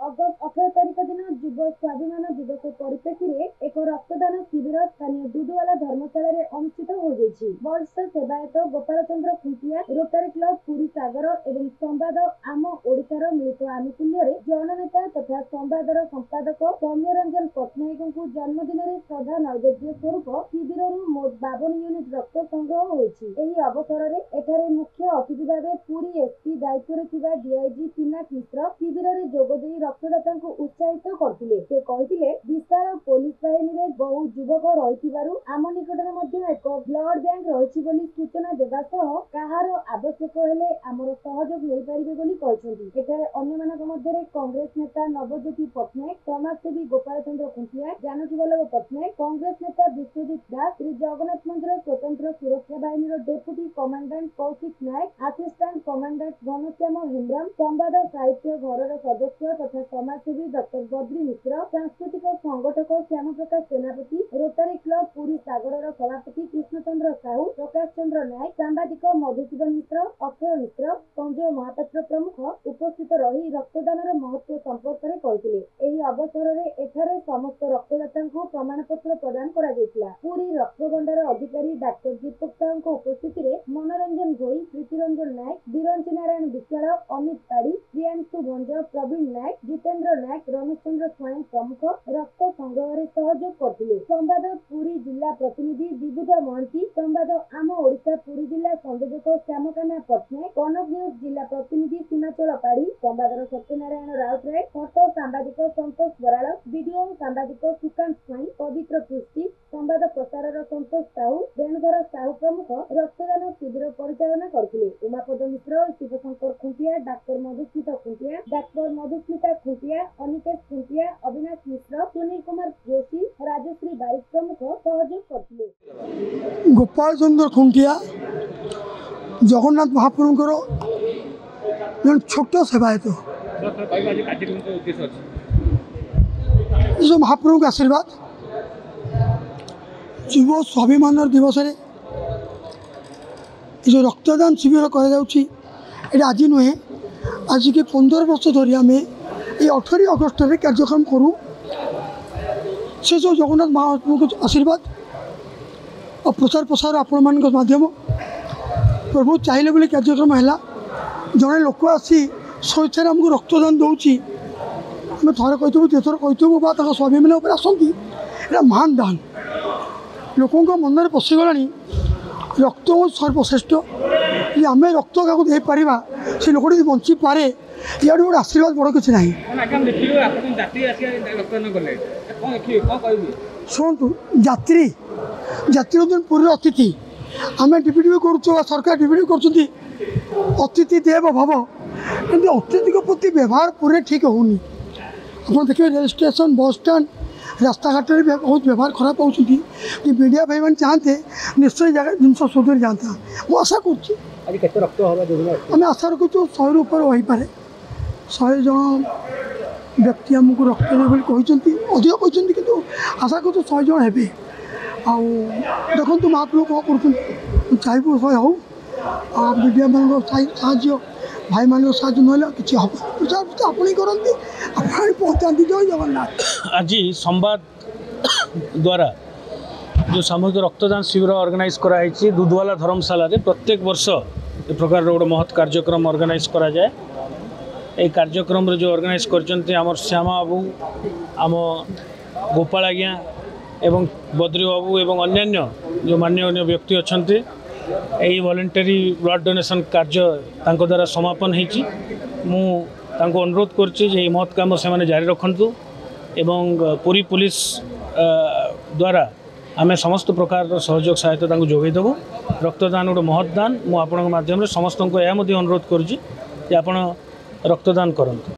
अगस्त 18 तारिख दिन युव स्वाभिमान दिवस परिप्रेक्षी में एक रक्तदान शिविर स्थानीय दुधवाला धर्मशाला अनुष्ठित हो वरिष्ठ सेवायत गोपाल चंद्र खुंटिया रोटारी क्लब पुरी सागर एवं संवाद आम ओडिशार मिलित आनुकूल्य जननेता तथा संवादर संपादक सौम्य रंजन पट्टनायक जन्मदिन में श्रद्धा नैवेद्य स्वरूप शिविर मोट 52 यूनिट रक्त संग्रह होती। अवसर में एठारे मुख्य अतिथि भाव पुरी एसपी दायित्व में डीआईजी पिनाक मिश्र शिविर में जोगदे रक्तदाता उत्साहित करते। से कहते विशाल पुलिस बाहिनी में बहु युवक रही आम निकट एक ब्लड बैंक रही सूचना देवा कहार आवश्यक हेले आमर सहयोग नहीं पारे। अन्य कांग्रेस नेता नवज्योति पट्टनायक, समाजसेवी गोपाल चंद्र खुंटिया, जानकी वल्लभ पट्टनायक, कांग्रेस नेता विश्वजित दास, श्री जगन्नाथ मंदिर स्वतंत्र सुरक्षा बाहिनी डेपुटी कमांडेंट कौशिक नायक, असिस्टेंट कमांडेंट घनश्याम हेम्ब्रम, संवाद साहित्य घर सदस्य तथा समाजसेवी डॉक्टर बद्री मिश्र, सांस्कृतिक संगठक श्याम प्रकाश सेनापति, रोटारी क्लब पुरी सागर सभापति कृष्णचंद्र साहू, प्रकाश चंद्र नायक, सांबादिक मधुसूदन मिश्र, अक्षय मिश्र, संजय महापात्र प्रमुख उपस्थित रही रक्तदान महत्व संपर्क में कहते। अवसर में एठारे समस्त रक्तदाता प्रमाणपत्र प्रदान करा जायतिला। पुरी रक्तभंडार अधिकारी डाक्टर दीपक साहू उपस्थित में मनोरंजन भोई, प्रीतिरंजन नायक, बिरंची नारायण विश्वाल, अमित पाड़ी, प्रियांशु भंज, प्रवीण नायक, जितेंद्र नायक, रमेश चंद्र स्वयं प्रमुख रक्त संग्रह में सहयोग करते। संवाद पुरी जिला प्रतिनिधि विबुधा महंती, संवाद आम ओडिशा पुरी जिला संयोजक श्यामकाना पट्टनायक, कनक न्यूज जिला प्रतिनिधि सीमाचल पाड़ी, संवादर सत्यनारायण राउतराय, फोटो सांबादिक संतोष बराड़, वीडियो सांबादिक सुकांत स्वाई, पवित्र पृष्टि, संवाद प्रसार संतोष साहू, वेणुधर साहू प्रमुख रक्तदान शिविर परिचालना करते। उमापद मिश्र, शिवशंकर खुंटिया, डाक्टर मधुस्मिता खुंटिया, अनिकेश खुंटिया, अविनाश मिश्र, सुनील कुमार जोशी, राजश्री बारिक प्रमुख सहयोग करते। गोपाल चंद्र खुंटिया जगन्नाथ महाप्रभुंकर जन छोट सेवायत महाप्रभु के आशीर्वाद युव स्वाभिमान दिवस जो रक्तदान शिविर कर आज नुहे आज के 15 वर्ष धरी आम ये 18 अगस्त में कार्यक्रम करूँ से जो जगन्नाथ महाप्रभु के आशीर्वाद और प्रचार प्रसार आपण मान माध्यम प्रभु चाहिए बोले कार्यक्रम है जड़े लोक आसी स्वेच्छा आमको रक्तदान दूसरी आम थे कहूँ देशर कहूँ स्वाभिमान आसती महान दान लोकों मन में पशिगला रक्त सर्वश्रेष्ठ आम रक्त क्या पार से लोक बंची पारे या गोटे आशीर्वाद बड़ किसी ना शुणु जात्री जात्री पूरी अतिथि आम डिप्यूटी भी करुँ सरकार डिप्यूटी कर अतिथि देव भव कि अतिथि प्रति व्यवहार पूरे ठीक होनी आप देखिए रेल स्टेशन बस स्टैंड रास्ता घाट में बहुत व्यवहार खराब होती मीडिया भाई मैंने चाहते निश्चय जगह जिन सुधरी जाता मुझे आशा करें आशा रखु 100 ऊपर हो पारे 100 जन व्यक्ति आमको रक्त कहते अधिक कहते कि आशा कर 100 जन हे देखो महाप्रभु कौन कर चाहिए 100 हो मीडिया मान साहय भाई मान साहय ना कि हम प्रचार आप करते पहुँचा जय जगन्नाथ। आज संवाद द्वारा जो सामूहिक रक्तदान शिविर ऑर्गेनाइज कराई दुधवाला धर्मशाला रे प्रत्येक वर्ष ए प्रकार गोटे महत् कार्यक्रम ऑर्गेनाइज करा जाए। ये कार्यक्रम जो ऑर्गेनाइज कर श्यामा बाबू आम गोपाल आज्ञा एवं बद्री बाबू एवं अन्यान्य जो मान्य व्यक्ति अच्छा यही वॉलंटरी ब्लड डोनेशन कार्य तांको द्वारा समापन होती अनुरोध कर महत् काम से जारी रखु एवं पुरी पुलिस द्वारा आम समस्त प्रकार सहयोग सहायता जोगेदेबू। रक्तदान गोटे महत् दान मुझे आपण माध्यम समस्त को यह अनुरोध करुँच रक्तदान करंतु।